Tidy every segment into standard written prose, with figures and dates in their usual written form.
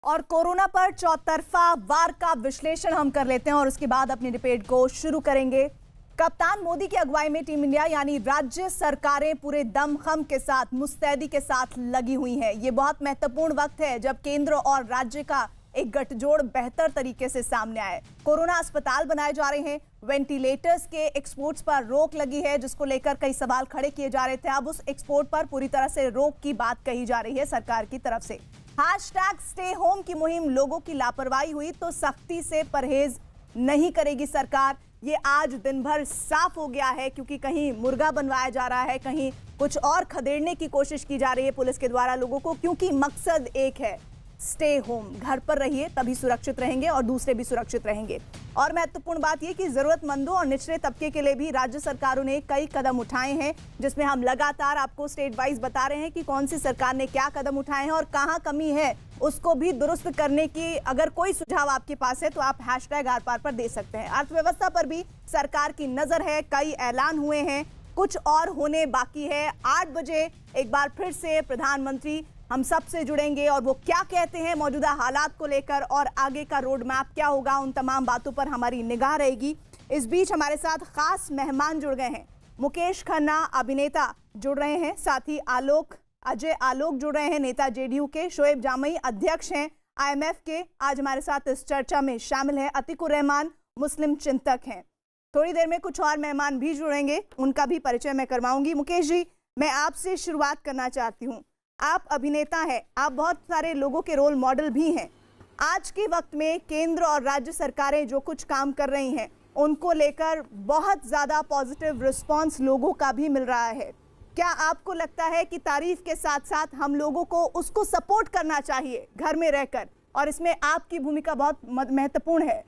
और कोरोना पर चौतरफा वार का विश्लेषण हम कर लेते हैं और उसके बाद अपनी डिबेट को शुरू करेंगे। कप्तान मोदी की अगुवाई में टीम इंडिया यानी राज्य सरकारें पूरे दमखम के साथ, मुस्तैदी के साथ लगी हुई हैं। ये बहुत महत्वपूर्ण वक्त है जब केंद्र और राज्य का एक गठजोड़ बेहतर तरीके से सामने आए। कोरोना अस्पताल बनाए जा रहे हैं, वेंटिलेटर्स के एक्सपोर्ट्स पर रोक लगी है, जिसको लेकर कई सवाल खड़े किए जा रहे थे। अब उस एक्सपोर्ट पर पूरी तरह से रोक की बात कही जा रही है सरकार की तरफ से। हैशटैग स्टे होम की मुहिम, लोगों की लापरवाही हुई तो सख्ती से परहेज नहीं करेगी सरकार। ये आज दिन भर साफ हो गया है, क्योंकि कहीं मुर्गा बनवाया जा रहा है, कहीं कुछ और खदेड़ने की कोशिश की जा रही है पुलिस के द्वारा लोगों को, क्योंकि मकसद एक है, स्टे होम, घर पर रहिए तभी सुरक्षित रहेंगे और दूसरे भी सुरक्षित रहेंगे। और महत्वपूर्ण बात यह कि जरूरतमंदों और निचले तबके के लिए भी राज्य सरकारों ने कई कदम उठाए हैं, जिसमें हम लगातार आपको स्टेट वाइज बता रहे हैं कि कौन सी सरकार ने क्या कदम उठाए हैं और कहां कमी है, उसको भी दुरुस्त करने की अगर कोई सुझाव आपके पास है तो आप हैशटैग आर पार पर दे सकते हैं। अर्थव्यवस्था पर भी सरकार की नजर है, कई ऐलान हुए हैं, कुछ और होने बाकी है। 8 बजे एक बार फिर से प्रधानमंत्री हम सब से जुड़ेंगे और वो क्या कहते हैं मौजूदा हालात को लेकर और आगे का रोड मैप क्या होगा, उन तमाम बातों पर हमारी निगाह रहेगी। इस बीच हमारे साथ खास मेहमान जुड़ गए हैं। मुकेश खन्ना अभिनेता जुड़ रहे हैं, साथ ही अजय आलोक जुड़ रहे हैं, नेता जेडीयू के। शोएब जामई अध्यक्ष हैं IMF के, आज हमारे साथ इस चर्चा में शामिल है। अतीकुर रहमान मुस्लिम चिंतक हैं। थोड़ी देर में कुछ और मेहमान भी जुड़ेंगे, उनका भी परिचय मैं करवाऊंगी। मुकेश जी, मैं आपसे शुरुआत करना चाहती हूँ। आप अभिनेता हैं, आप बहुत सारे लोगों के रोल मॉडल भी हैं। आज के वक्त में केंद्र और राज्य सरकारें जो कुछ काम कर रही हैं, उनको लेकर बहुत ज़्यादा पॉजिटिव रिस्पांस लोगों का भी मिल रहा है। क्या आपको लगता है कि तारीफ के साथ साथ हम लोगों को उसको सपोर्ट करना चाहिए घर में रहकर, और इसमें आपकी भूमिका बहुत महत्वपूर्ण है?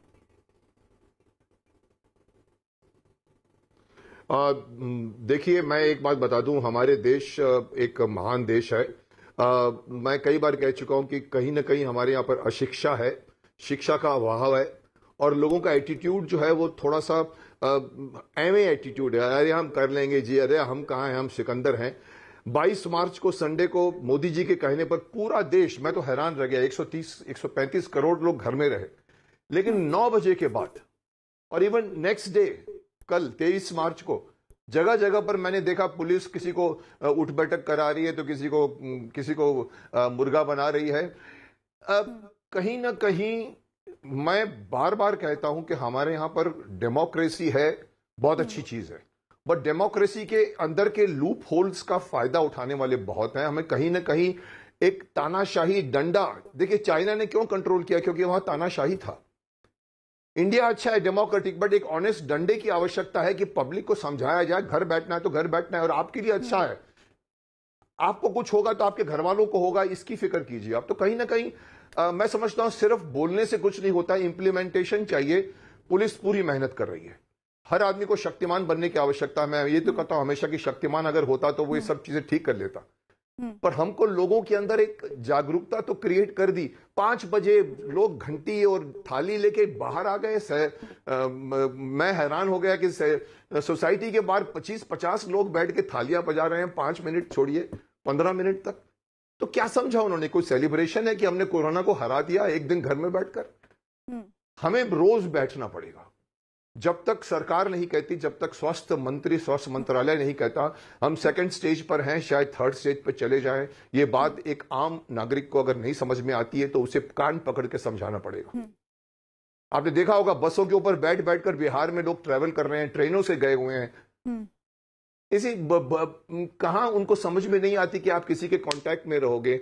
देखिए, मैं एक बात बता दूं, हमारे देश एक महान देश है। मैं कई बार कह चुका हूं कि कहीं ना कहीं हमारे यहाँ पर अशिक्षा है, शिक्षा का अभाव है और लोगों का एटीट्यूड जो है वो थोड़ा सा एवे एटीट्यूड है। अरे हम कर लेंगे जी, अरे हम कहाँ हैं, हम सिकंदर हैं। 22 मार्च को संडे को मोदी जी के कहने पर पूरा देश, मैं तो हैरान रह गया, 135 करोड़ लोग घर में रहे। लेकिन 9 बजे के बाद और इवन नेक्स्ट डे कल 23 मार्च को जगह जगह पर मैंने देखा पुलिस किसी को उठ बैठक करा रही है तो किसी को मुर्गा बना रही है। कहीं ना कहीं मैं बार बार कहता हूं कि हमारे यहां पर डेमोक्रेसी है, बहुत अच्छी चीज है, बट डेमोक्रेसी के अंदर के लूप होल्स का फायदा उठाने वाले बहुत हैं। हमें कहीं ना कहीं एक तानाशाही डंडा, देखिए चाइना ने क्यों कंट्रोल किया, क्योंकि वहां तानाशाही था। इंडिया अच्छा है, डेमोक्रेटिक, बट एक ऑनेस्ट डंडे की आवश्यकता है कि पब्लिक को समझाया जाए, घर बैठना है तो घर बैठना है और आपके लिए अच्छा है। आपको कुछ होगा तो आपके घर वालों को होगा, इसकी फिक्र कीजिए आप। तो कहीं ना कहीं मैं समझता हूं सिर्फ बोलने से कुछ नहीं होता, इंप्लीमेंटेशन चाहिए। पुलिस पूरी मेहनत कर रही है, हर आदमी को शक्तिमान बनने की आवश्यकता है। मैं ये तो कहता हूं हमेशा कि शक्तिमान अगर होता तो वो ये सब चीजें ठीक कर लेता, पर हमको लोगों के अंदर एक जागरूकता तो क्रिएट कर दी। 5 बजे लोग घंटी और थाली लेके बाहर आ गए। मैं हैरान हो गया कि सोसाइटी के बाहर 25-50 लोग बैठ के थालियां बजा रहे हैं, 5 मिनट छोड़िए 15 मिनट तक। तो क्या समझा उन्होंने? कोई सेलिब्रेशन है कि हमने कोरोना को हरा दिया एक दिन घर में बैठकर? हमें रोज बैठना पड़ेगा, जब तक सरकार नहीं कहती, जब तक स्वास्थ्य मंत्रालय नहीं कहता। हम सेकंड स्टेज पर हैं, शायद थर्ड स्टेज पर चले जाएं। ये बात एक आम नागरिक को अगर नहीं समझ में आती है तो उसे कान पकड़ के समझाना पड़ेगा। आपने देखा होगा बसों के ऊपर बैठ बैठकर बिहार में लोग ट्रैवल कर रहे हैं, ट्रेनों से गए हुए हैं। इसी कहां उनको समझ में नहीं आती कि आप किसी के कांटेक्ट में रहोगे,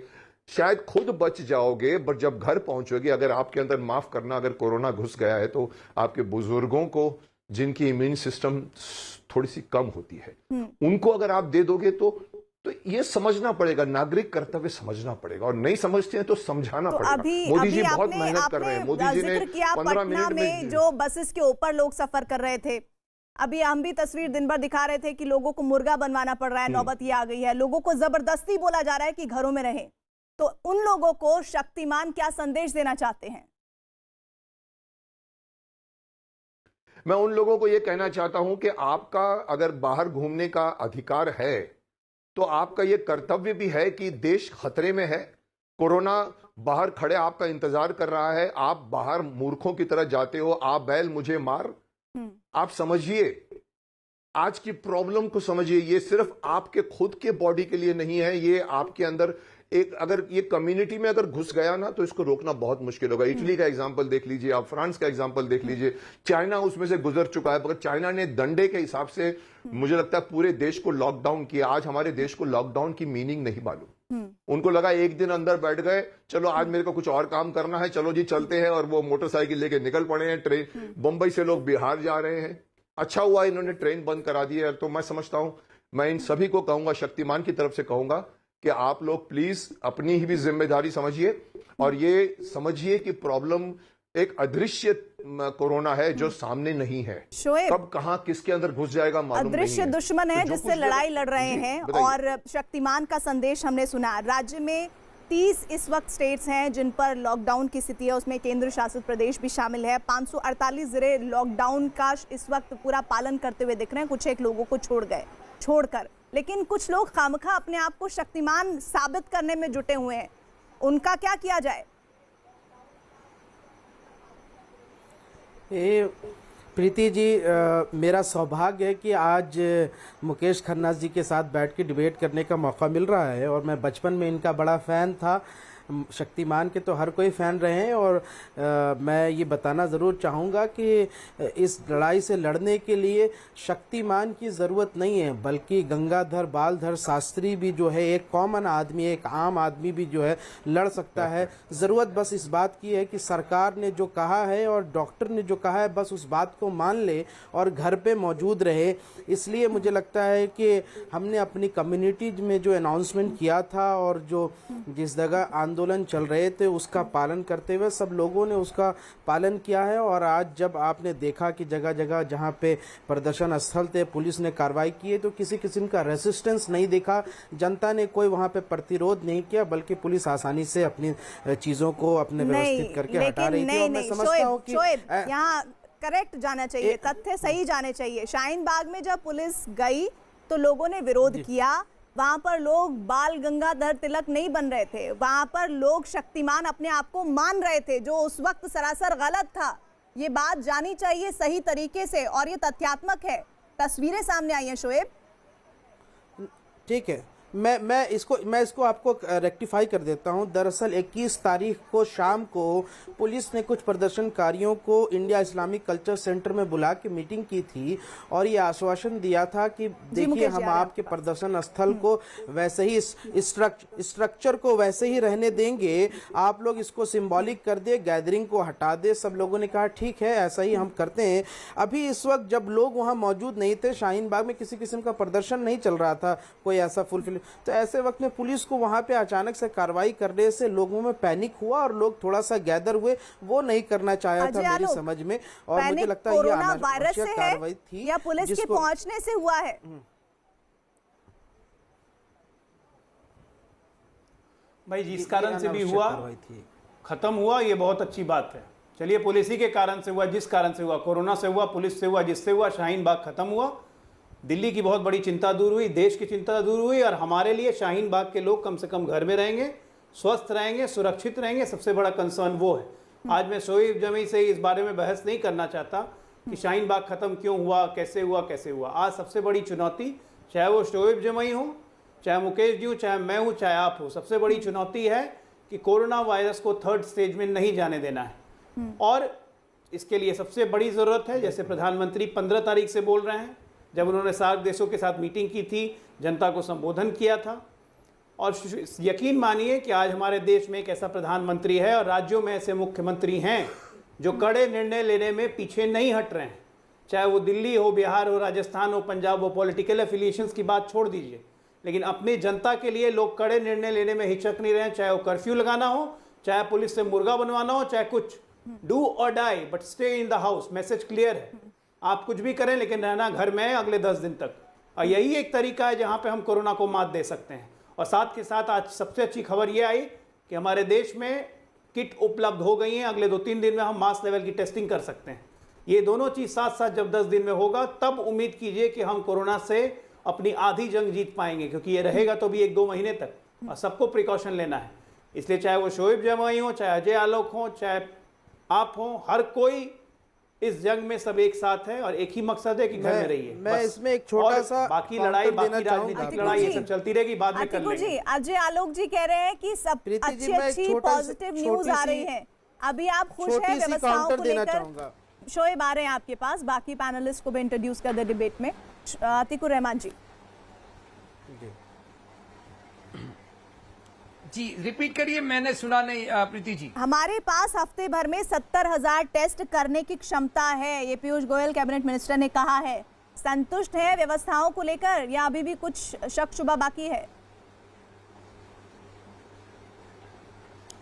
शायद खुद बच जाओगे, बट जब घर पहुंचोगे, अगर आपके अंदर, माफ करना, अगर कोरोना घुस गया है तो आपके बुजुर्गों को, जिनकी इम्यून सिस्टम थोड़ी सी कम होती है, उनको अगर आप दे दोगे तो ये समझना पड़ेगा, नागरिक कर्तव्य समझना पड़ेगा। और नहीं समझते हैं तो समझाना पड़ेगा। मोदी जी बहुत मेहनत कर रहे हैं। मोदी जी ने 15 मिनट में जो बसेस के ऊपर लोग सफर कर रहे थे, अभी हम भी तस्वीर दिन भर दिखा रहे थे कि लोगों को मुर्गा बनवाना पड़ रहा है, नौबत ये आ गई है, लोगों को जबरदस्ती बोला जा रहा है कि घरों में रहें। तो उन लोगों को शक्तिमान क्या संदेश देना चाहते हैं? मैं उन लोगों को यह कहना चाहता हूं कि आपका अगर बाहर घूमने का अधिकार है तो आपका यह कर्तव्य भी है कि देश खतरे में है कोरोना बाहर खड़े आपका इंतजार कर रहा है, आप बाहर मूर्खों की तरह जाते हो, आप बैल मुझे मार। आप समझिए, आज की प्रॉब्लम को समझिए। ये सिर्फ आपके खुद के बॉडी के लिए नहीं है, ये आपके अंदर एक, अगर ये कम्युनिटी में अगर घुस गया ना तो इसको रोकना बहुत मुश्किल होगा। इटली का एग्जांपल देख लीजिए आप, फ्रांस का एग्जांपल देख लीजिए, चाइना उसमें से गुजर चुका है। मगर चाइना ने डंडे के हिसाब से मुझे लगता है पूरे देश को लॉकडाउन किया। आज हमारे देश को लॉकडाउन की मीनिंग नहीं मालूम। उनको लगा एक दिन अंदर बैठ गए, चलो आज मेरे को कुछ और काम करना है, चलो जी चलते हैं, और वो मोटरसाइकिल लेके निकल पड़े हैं। ट्रेन, बंबई से लोग बिहार जा रहे हैं। अच्छा हुआ इन्होंने ट्रेन बंद करा दी है। तो मैं समझता हूं, मैं इन सभी को कहूंगा, शक्तिमान की तरफ से कहूंगा कि आप लोग प्लीज अपनी ही भी जिम्मेदारी समझिए और ये समझिए कि प्रॉब्लम एक अदृश्य कोरोना है जो सामने नहीं है। शोएब, कब कहां किसके अंदर घुस जाएगा मालूम नहीं है। अदृश्य दुश्मन है तो जो जिससे कुछ लड़ाई लड़ रहे हैं। बताइए। और शक्तिमान का संदेश हमने सुना। राज्य में 30 इस वक्त स्टेट्स हैं जिन पर लॉकडाउन की स्थिति है, उसमें केंद्र शासित प्रदेश भी शामिल है। 548 जिले लॉकडाउन का इस वक्त पूरा पालन करते हुए दिख रहे हैं, कुछ एक लोगों को छोड़कर। लेकिन कुछ लोग खामखा अपने आप को शक्तिमान साबित करने में जुटे हुए हैं, उनका क्या किया जाए? प्रीति जी, मेरा सौभाग्य है कि आज मुकेश खन्ना जी के साथ बैठ के डिबेट करने का मौका मिल रहा है। और मैं बचपन में इनका बड़ा फ़ैन था। शक्तिमान के तो हर कोई फ़ैन रहे हैं। और मैं ये बताना ज़रूर चाहूँगा कि इस लड़ाई से लड़ने के लिए शक्तिमान की ज़रूरत नहीं है, बल्कि गंगाधर बालधर शास्त्री भी जो है, एक कॉमन आदमी, एक आम आदमी भी जो है लड़ सकता है। ज़रूरत बस इस बात की है कि सरकार ने जो कहा है और डॉक्टर ने जो कहा है, बस उस बात को मान ले और घर पे मौजूद रहे। इसलिए मुझे लगता है कि हमने अपनी कम्युनिटी में जो अनाउंसमेंट किया था और जो जिस जगह आंदोलन चल रहे थे उसका पालन करते हुए सब लोगों ने उसका पालन किया है। और आज जब आपने देखा कि जगह जगह जहाँ पे प्रदर्शन स्थल थे पुलिस ने कार्रवाई की है, तो किसी किस्म का रेसिस्टेंस नहीं देखा, जनता ने कोई वहाँ पे प्रतिरोध नहीं किया, बल्कि पुलिस आसानी से अपनी चीज़ों को अपने व्यवस्थित करके हटा रही थी। और मैं समझता हूँ कि यहाँ करेक्ट जाना चाहिए, तथ्य सही जाने चाहिए। शाहीन बाग में जब पुलिस गई तो लोगों ने विरोध किया, वहां पर लोग बाल गंगाधर तिलक नहीं बन रहे थे, वहां पर लोग शक्तिमान अपने आप को मान रहे थे, जो उस वक्त सरासर गलत था। ये बात जानी चाहिए सही तरीके से, और ये तथ्यात्मक है, तस्वीरें सामने आई हैं। शोएब, ठीक है, मैं इसको आपको रेक्टिफाई कर देता हूं। दरअसल 21 तारीख को शाम को पुलिस ने कुछ प्रदर्शनकारियों को इंडिया इस्लामिक कल्चर सेंटर में बुला के मीटिंग की थी और ये आश्वासन दिया था कि देखिए हम आपके प्रदर्शन स्थल को वैसे ही, स्ट्रक्चर को वैसे ही रहने देंगे, आप लोग इसको सिंबॉलिक कर दे, गैदरिंग को हटा दे। सब लोगों ने कहा ठीक है, ऐसा ही हम करते हैं। अभी इस वक्त जब लोग वहाँ मौजूद नहीं थे, शाहीन बाग में किसी किस्म का प्रदर्शन नहीं चल रहा था, कोई ऐसा फुलफिल, तो ऐसे वक्त में पुलिस को वहां पे अचानक से कार्रवाई करने से लोगों में पैनिक हुआ और लोग थोड़ा सा गैदर हुए। वो नहीं करना चाहा था मेरी समझ में। और मुझे लगता है ये अनावश्यक कार्रवाई थी या पुलिस के पहुंचने से हुआ है। भाई जिस कारण से भी हुआ, खत्म हुआ, ये बहुत अच्छी बात है। चलिए, पुलिस ही के कारण से हुआ, जिस कारण से हुआ, कोरोना से हुआ, पुलिस से हुआ, जिससे हुआ, शाहीन बाग खत्म हुआ। दिल्ली की बहुत बड़ी चिंता दूर हुई, देश की चिंता दूर हुई, और हमारे लिए शाहीन बाग के लोग कम से कम घर में रहेंगे, स्वस्थ रहेंगे, सुरक्षित रहेंगे, सबसे बड़ा कंसर्न वो है। आज मैं शोएब जमी से इस बारे में बहस नहीं करना चाहता कि शाहीन बाग खत्म क्यों हुआ, कैसे हुआ। आज सबसे बड़ी चुनौती, चाहे वो शोएब जमी हो, चाहे मुकेश जी हो, चाहे मैं हूँ, चाहे आप हो, सबसे बड़ी चुनौती है कि कोरोना वायरस को 3rd स्टेज में नहीं जाने देना है। और इसके लिए सबसे बड़ी ज़रूरत है, जैसे प्रधानमंत्री 15 तारीख से बोल रहे हैं, जब उन्होंने सार्क देशों के साथ मीटिंग की थी, जनता को संबोधन किया था। और यकीन मानिए कि आज हमारे देश में एक ऐसा प्रधानमंत्री है और राज्यों में ऐसे मुख्यमंत्री हैं जो कड़े निर्णय लेने में पीछे नहीं हट रहे हैं। चाहे वो दिल्ली हो, बिहार हो, राजस्थान हो, पंजाब हो, पॉलिटिकल एफिलिएशंस की बात छोड़ दीजिए, लेकिन अपनी जनता के लिए लोग कड़े निर्णय लेने में हिचक नहीं रहे हैं। चाहे वो कर्फ्यू लगाना हो, चाहे पुलिस से मुर्गा बनवाना हो, चाहे कुछ, डू और die but stay in the house. Message clear है, आप कुछ भी करें लेकिन रहना घर में है अगले 10 दिन तक। और यही एक तरीका है जहां पे हम कोरोना को मात दे सकते हैं। और साथ के साथ आज सबसे अच्छी खबर ये आई कि हमारे देश में किट उपलब्ध हो गई हैं। अगले 2-3 दिन में हम मास लेवल की टेस्टिंग कर सकते हैं। ये दोनों चीज़ साथ साथ जब 10 दिन में होगा, तब उम्मीद कीजिए कि हम कोरोना से अपनी आधी जंग जीत पाएंगे, क्योंकि ये रहेगा तो भी 1-2 महीने तक और सबको प्रिकॉशन लेना है। इसलिए चाहे वो शोएब जमाई हो, चाहे अजय आलोक हो, चाहे आप हो, हर कोई इस जंग में सब एक साथ है और एक ही मकसद है कि घर में रहिए। मैं बस। इसमें एक छोटा और सा बाकी काउंटर लड़ाई, देना बाकी चाहूंगा। राजनीतिक लड़ाई ये सब चलती रहेगी, बाद में कर अतिकु जी, लेंगे। अजय आलोक जी कह रहे हैं कि सब प्रीति जी, अच्छी मैं एक अच्छी छोटा सा- पॉजिटिव न्यूज छोटी आ सी- रही है। अभी आप खुश हैं छोटी सी व्यवस्थाओं काउंटर को देना लेकर? चाहूंगा। शोएब आ रहे हैं आपके पास, बाकी पैनलिस्ट को भी इंट्रोड्यूस कर दे डिबेट में। अतिकुर रहमान जी। जी रिपीट करिए, मैंने सुना नहीं प्रीति जी। हमारे पास हफ्ते भर में 70,000 टेस्ट करने की क्षमता है, ये पीयूष गोयल कैबिनेट मिनिस्टर ने कहा है। संतुष्ट है व्यवस्थाओं को लेकर या अभी भी कुछ शक शुबा बाकी है?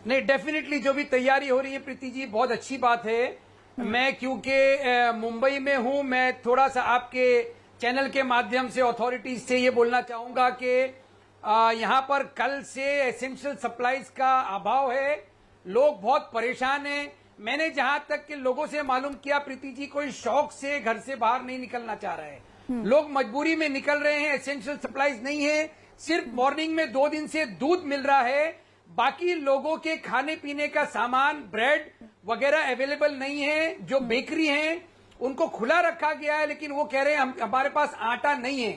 नहीं, डेफिनेटली जो भी तैयारी हो रही है प्रीति जी, बहुत अच्छी बात है। मैं क्योंकि मुंबई में हूं, मैं थोड़ा सा आपके चैनल के माध्यम से अथॉरिटीज से ये बोलना चाहूंगा कि यहाँ पर कल से एसेंशियल सप्लाईज का अभाव है, लोग बहुत परेशान हैं। मैंने जहां तक के लोगों से मालूम किया प्रीति जी, कोई शौक से घर से बाहर नहीं निकलना चाह रहे हैं, लोग मजबूरी में निकल रहे हैं। एसेंशियल सप्लाईज नहीं है, सिर्फ मॉर्निंग में 2 दिन से दूध मिल रहा है, बाकी लोगों के खाने पीने का सामान, ब्रेड वगैरह अवेलेबल नहीं है। जो बेकरी हैं उनको खुला रखा गया है, लेकिन वो कह रहे हैं हमारे पास आटा नहीं है।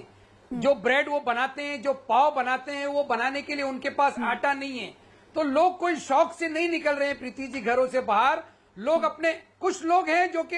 जो ब्रेड वो बनाते हैं, जो पाव बनाते हैं, वो बनाने के लिए उनके पास आटा नहीं है। तो लोग कोई शौक से नहीं निकल रहे हैं प्रीति जी घरों से बाहर। लोग अपने, कुछ लोग हैं जो कि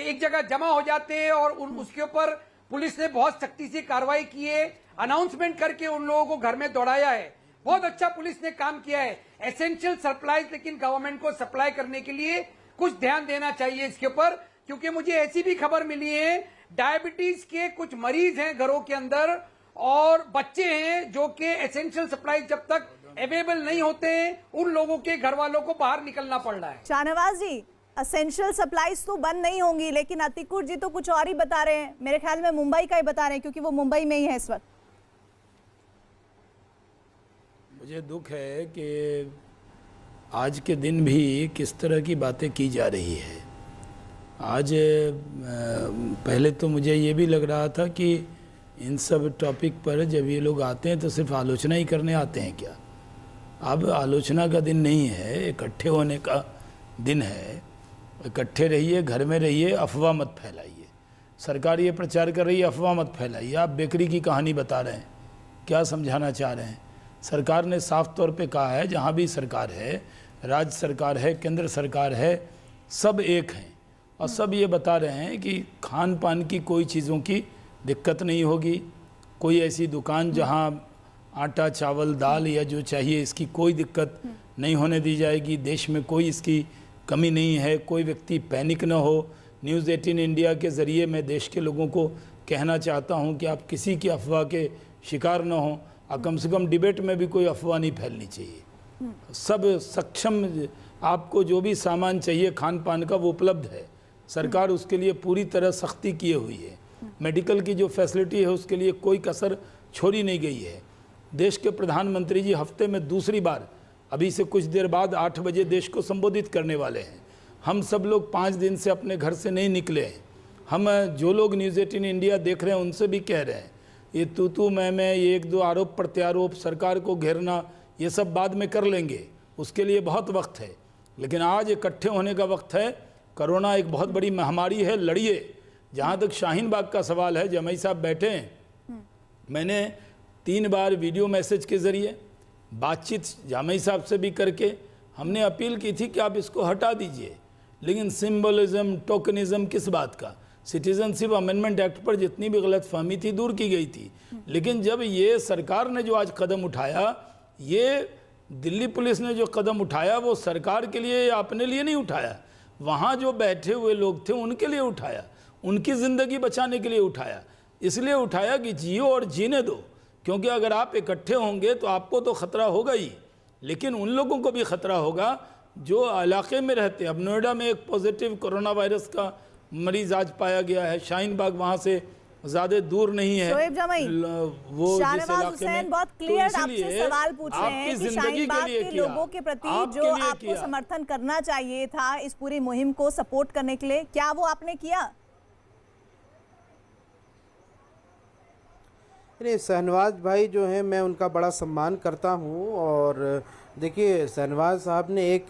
एक जगह जमा हो जाते हैं और उसके ऊपर पुलिस ने बहुत सख्ती से कार्रवाई की है, अनाउंसमेंट करके उन लोगों को घर में दौड़ाया है। बहुत अच्छा पुलिस ने काम किया है। एसेंशियल सप्लाईज लेकिन गवर्नमेंट को सप्लाई करने के लिए कुछ ध्यान देना चाहिए इसके ऊपर, क्योंकि मुझे ऐसी भी खबर मिली है डायबिटीज के कुछ मरीज हैं घरों के अंदर और बच्चे हैं जो कि एसेंशियल सप्लाईज जब तक अवेलेबल नहीं होते हैं, उन लोगों के घर वालों को बाहर निकलना पड़ रहा है। शाहनवाज जी, एसेंशियल सप्लाईज तो बंद नहीं होंगी, लेकिन अतिकुर जी तो कुछ और ही बता रहे हैं। मेरे ख्याल में मुंबई का ही बता रहे हैं, क्योंकि वो मुंबई में ही है इस वक्त। मुझे दुख है कि आज के दिन भी किस तरह की बातें की जा रही है। आज पहले तो मुझे ये भी लग रहा था कि इन सब टॉपिक पर जब ये लोग आते हैं तो सिर्फ आलोचना ही करने आते हैं क्या। अब आलोचना का दिन नहीं है, इकट्ठे होने का दिन है। इकट्ठे रहिए, घर में रहिए, अफवाह मत फैलाइए। सरकार ये प्रचार कर रही है, अफवाह मत फैलाइए। आप बेकरी की कहानी बता रहे हैं, क्या समझाना चाह रहे हैं? सरकार ने साफ तौर पे कहा है, जहाँ भी सरकार है, राज्य सरकार है, केंद्र सरकार है, सब एक हैं और सब ये बता रहे हैं कि खान पान की कोई चीज़ों की दिक्कत नहीं होगी। कोई ऐसी दुकान जहाँ आटा, चावल, दाल या जो चाहिए इसकी कोई दिक्कत नहीं होने दी जाएगी। देश में कोई इसकी कमी नहीं है, कोई व्यक्ति पैनिक ना हो। न्यूज़ 18 इंडिया के ज़रिए मैं देश के लोगों को कहना चाहता हूँ कि आप किसी की अफवाह के शिकार ना हों और कम से कम डिबेट में भी कोई अफवाह नहीं फैलनी चाहिए। सब सक्षम, आपको जो भी सामान चाहिए खान पान का वो उपलब्ध है। सरकार उसके लिए पूरी तरह सख्ती किए हुई है। मेडिकल की जो फैसिलिटी है उसके लिए कोई कसर छोड़ी नहीं गई है। देश के प्रधानमंत्री जी हफ्ते में दूसरी बार, अभी से कुछ देर बाद 8 बजे देश को संबोधित करने वाले हैं। हम सब लोग 5 दिन से अपने घर से नहीं निकले हैं। हम जो लोग न्यूज़ 18 इंडिया देख रहे हैं उनसे भी कह रहे हैं, ये तू मैं ये 1-2 आरोप प्रत्यारोप, सरकार को घेरना, ये सब बाद में कर लेंगे, उसके लिए बहुत वक्त है। लेकिन आज इकट्ठे होने का वक्त है। कोरोना एक बहुत बड़ी महामारी है, लड़िए। जहाँ तक शाहीन बाग का सवाल है, जमाई साहब बैठे हैं, मैंने 3 बार वीडियो मैसेज के ज़रिए बातचीत जामई साहब से भी करके हमने अपील की थी कि आप इसको हटा दीजिए। लेकिन सिंबलिज्म, टोकनिज्म किस बात का? सिटीजनशिप अमेंडमेंट एक्ट पर जितनी भी गलतफहमी थी दूर की गई थी। लेकिन जब ये सरकार ने जो आज कदम उठाया, ये दिल्ली पुलिस ने जो कदम उठाया वो सरकार के लिए या अपने लिए नहीं उठाया, वहाँ जो बैठे हुए लोग थे उनके लिए उठाया, उनकी ज़िंदगी बचाने के लिए उठाया। इसलिए उठाया कि जियो और जीने दो, क्योंकि अगर आप इकट्ठे होंगे तो आपको तो ख़तरा होगा ही, लेकिन उन लोगों को भी ख़तरा होगा जो इलाके में रहते हैं। अब नोएडा में एक पॉजिटिव कोरोना वायरस का मरीज़ आज पाया गया है। शाहीन बाग वहाँ से ज़्यादा दूर नहीं है। शोएब जमाई, वो शाहनवाज हुसैन बहुत क्लियर आपसे सवाल पूछ रहे हैं कि शाहीन बाग के लोगों के प्रति जो आपको समर्थन करना चाहिए था इस पूरी मुहिम को सपोर्ट करने के लिए, क्या वो आपने किया? नहीं, शहनवाज भाई जो हैं मैं उनका बड़ा सम्मान करता हूं और देखिए शहनवाज साहब ने एक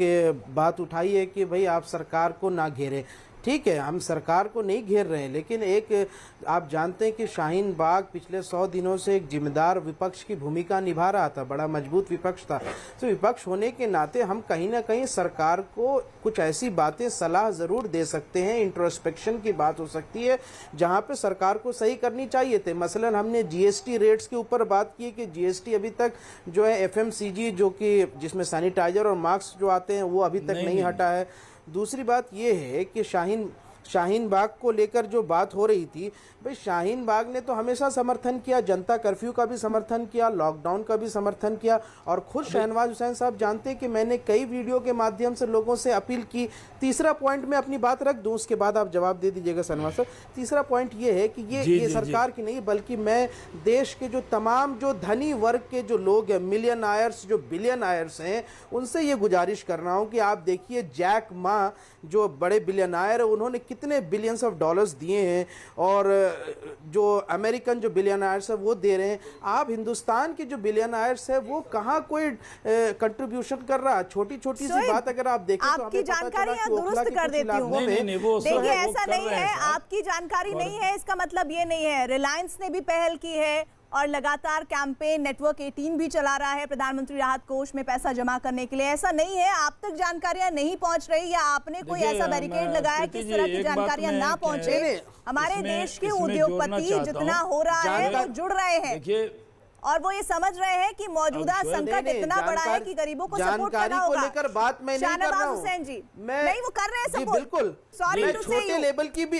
बात उठाई है कि भाई आप सरकार को ना घेरें। ठीक है, हम सरकार को नहीं घेर रहे हैं, लेकिन एक आप जानते हैं कि शाहीन बाग पिछले 100 दिनों से एक जिम्मेदार विपक्ष की भूमिका निभा रहा था, बड़ा मजबूत विपक्ष था। तो विपक्ष होने के नाते हम कहीं ना कहीं सरकार को कुछ ऐसी बातें सलाह ज़रूर दे सकते हैं, इंट्रोस्पेक्शन की बात हो सकती है जहां पे सरकार को सही करनी चाहिए थे। मसलन हमने जीएसटी रेट्स के ऊपर बात की कि जीएसटी अभी तक जो है एफएमसीजी जो कि जिसमें सैनिटाइजर और मास्क जो आते हैं वो अभी तक नहीं हटा है। दूसरी बात यह है कि शाहीन बाग को लेकर जो बात हो रही थी, भाई शाहीन बाग ने तो हमेशा समर्थन किया, जनता कर्फ्यू का भी समर्थन किया, लॉकडाउन का भी समर्थन किया, और खुद शहनवाज हुसैन साहब जानते हैं कि मैंने कई वीडियो के माध्यम से लोगों से अपील की। तीसरा पॉइंट मैं अपनी बात रख दूं, उसके बाद आप जवाब दे दीजिएगा शहनवाज साहब। तीसरा पॉइंट ये है कि ये सरकार की नहीं बल्कि मैं देश के जो तमाम जो धनी वर्ग के जो लोग हैं, मिलियनायर्स जो बिलियनायर्स हैं, उनसे ये गुजारिश कर रहा हूँ कि आप देखिए जैक मा जो बड़े बिलियनायर है उन्होंने कितने बिलियंस ऑफ डॉलर्स दिए हैं, और जो अमेरिकन जो बिलियनायर्स है वो दे रहे हैं। आप हिंदुस्तान के जो बिलियनायर्स है वो कहाँ कोई कंट्रीब्यूशन कर रहा है? छोटी छोटी सी बात अगर आप देखें तो आपकी जानकारी दुरुस्त कर देती हूँ। देखिए ऐसा नहीं है, आपकी जानकारी नहीं है इसका मतलब ये नहीं है। रिलायंस ने भी पहल की है और लगातार कैंपेन नेटवर्क 18 भी चला रहा है प्रधानमंत्री राहत कोष में पैसा जमा करने के लिए। ऐसा नहीं है आप तक जानकारियां नहीं पहुंच रही या आपने कोई ऐसा बैरिकेड लगाया कि इस तरह की जानकारियां ना पहुंचे। हमारे देश के उद्योगपति जितना हो रहा है वो जुड़ रहे हैं और वो ये समझ रहे हैं कि मौजूदा संकट इतना बड़ा है कि गरीबों को सपोर्ट करना होगा। लेकर बात मैं नहीं कर रहा हूं। हुसैन जी नहीं वो कर रहे हैं सपोर्ट। बिल्कुल सॉरी टू से छोटे लेवल की भी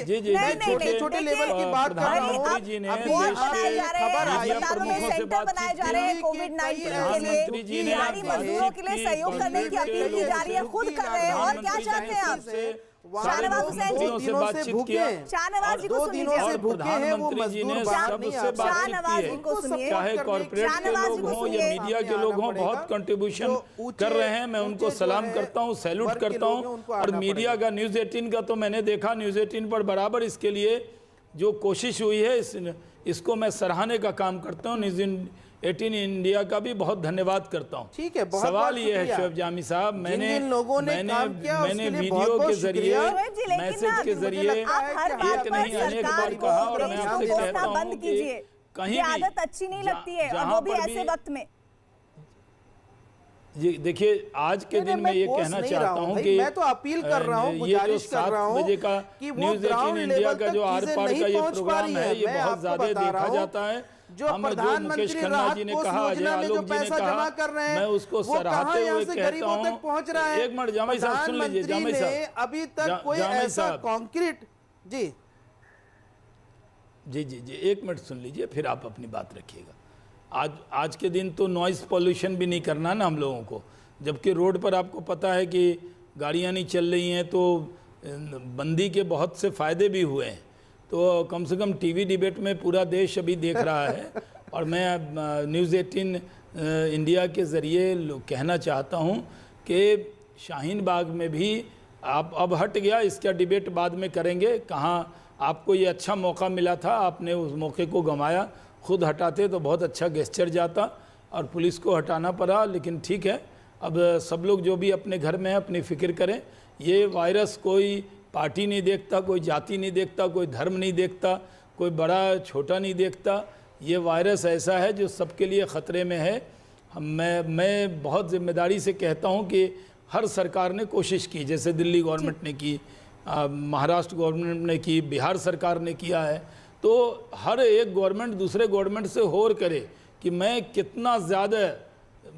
छोटे लेवल की बात कर रहा हूं। खबर अस्पतालों में सेंटर बनाए जा रहे हैं कोविड-19 के लिए, दिहाड़ी मजदूरों के लिए सहयोग करने की अपील की जा रही है, खुद कर रहे हैं। और क्या चाहते हैं आप? शाहनवाज हुसैन जी दिनों से भूखे हैं, शाहनवाज जी को सुनिए, 2 दिनों से भूखे हैं वो मजदूर बाहर नहीं आ रहे। शाहनवाज जी को सुनिए, चाहे कॉर्पोरेट के लोग हों या मीडिया के लोग हों, बहुत कंट्रीब्यूशन कर रहे हैं। मैं उनको सलाम करता हूं, सैल्यूट करता हूं। और मीडिया का न्यूज़ 18 का तो मैंने देखा, न्यूज़ 18 पर बराबर इसके लिए जो कोशिश हुई है इसको मैं सराहने का काम करता हूँ। न्यूज़ 18 इंडिया का भी बहुत धन्यवाद करता हूँ। ठीक है, सवाल ये है शोएब जामी साहब, मैंने वीडियो के जरिए, मैसेज के जरिए एक नहीं अनेक बार कहा और मैं आपसे कहता हूँ कि कहीं भी आदत अच्छी नहीं लगती है और वो भी ऐसे वक्त में। जी देखिए, आज के दिन मैं ये कहना चाहता हूँ कि मैं तो अपील कर रहा हूँ, गुजारिश कर रहा हूँ बजे का न्यूज़ 18 इंडिया का जो आर पार का ये प्रोग्राम है ये बहुत ज्यादा देखा जाता है। जो प्रधानमंत्री राहत कोष योजना में जो पैसा जमा कर रहे हैं मैं उसको सराहते हुए कहता हूँ पहुंच रहा है। एक मिनट जामाई साहब सुन लीजिए, जामाई साहब अभी तक कोई ऐसा कॉन्क्रीट जी जी जी जी एक मिनट सुन लीजिए फिर आप अपनी बात रखिएगा। आज के दिन तो नॉइज पॉल्यूशन भी नहीं करना ना हम लोगों को, जबकि रोड पर आपको पता है कि गाड़ियां नहीं चल रही हैं तो बंदी के बहुत से फ़ायदे भी हुए हैं। तो कम से कम टीवी डिबेट में पूरा देश अभी देख रहा है और मैं न्यूज़ 18 इंडिया के ज़रिए कहना चाहता हूं कि शाहीन बाग में भी आप अब हट गया, इसका डिबेट बाद में करेंगे। कहाँ आपको ये अच्छा मौका मिला था, आपने उस मौके को गंवाया। खुद हटाते तो बहुत अच्छा गेस्चर जाता और पुलिस को हटाना पड़ा, लेकिन ठीक है, अब सब लोग जो भी अपने घर में हैं अपनी फ़िक्र करें। ये वायरस कोई पार्टी नहीं देखता, कोई जाति नहीं देखता, कोई धर्म नहीं देखता, कोई बड़ा छोटा नहीं देखता। ये वायरस ऐसा है जो सबके लिए ख़तरे में है। मैं बहुत ज़िम्मेदारी से कहता हूँ कि हर सरकार ने कोशिश की, जैसे दिल्ली गवर्नमेंट ने की, महाराष्ट्र गवर्नमेंट ने की, बिहार सरकार ने किया है। तो हर एक गवर्नमेंट दूसरे गवर्नमेंट से होर करे कि मैं कितना ज़्यादा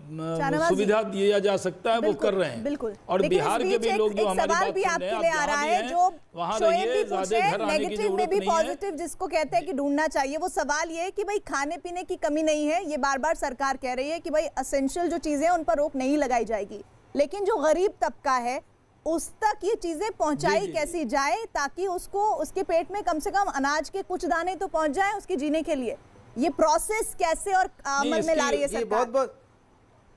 सुविधा दिया जा सकता है वो कर रहे हैं। बिल्कुल। और बिहार के भी लोग जो हमारी बात भी सुन आपके रहे लिए आ रहा है, जो वहाँ शोएब भी ज्यादा पूछ घर आने की नेगेटिव में भी जरूरत नहीं है। पॉजिटिव जिसको कहते हैं कि ढूंढना चाहिए। वो सवाल ये है कि भाई खाने पीने की कमी नहीं है, ये बार बार सरकार कह रही है कि भाई असेंशियल जो चीजें उन पर रोक नहीं लगाई जाएगी, लेकिन जो गरीब तबका है उस तक ये चीजें पहुंचाई कैसी जाए ताकि उसको उसके पेट में कम से कम अनाज के कुछ दाने तो पहुंच जाए उसके जीने के लिए। ये प्रोसेस कैसे और अमल में ला रही है सरकार? बहुत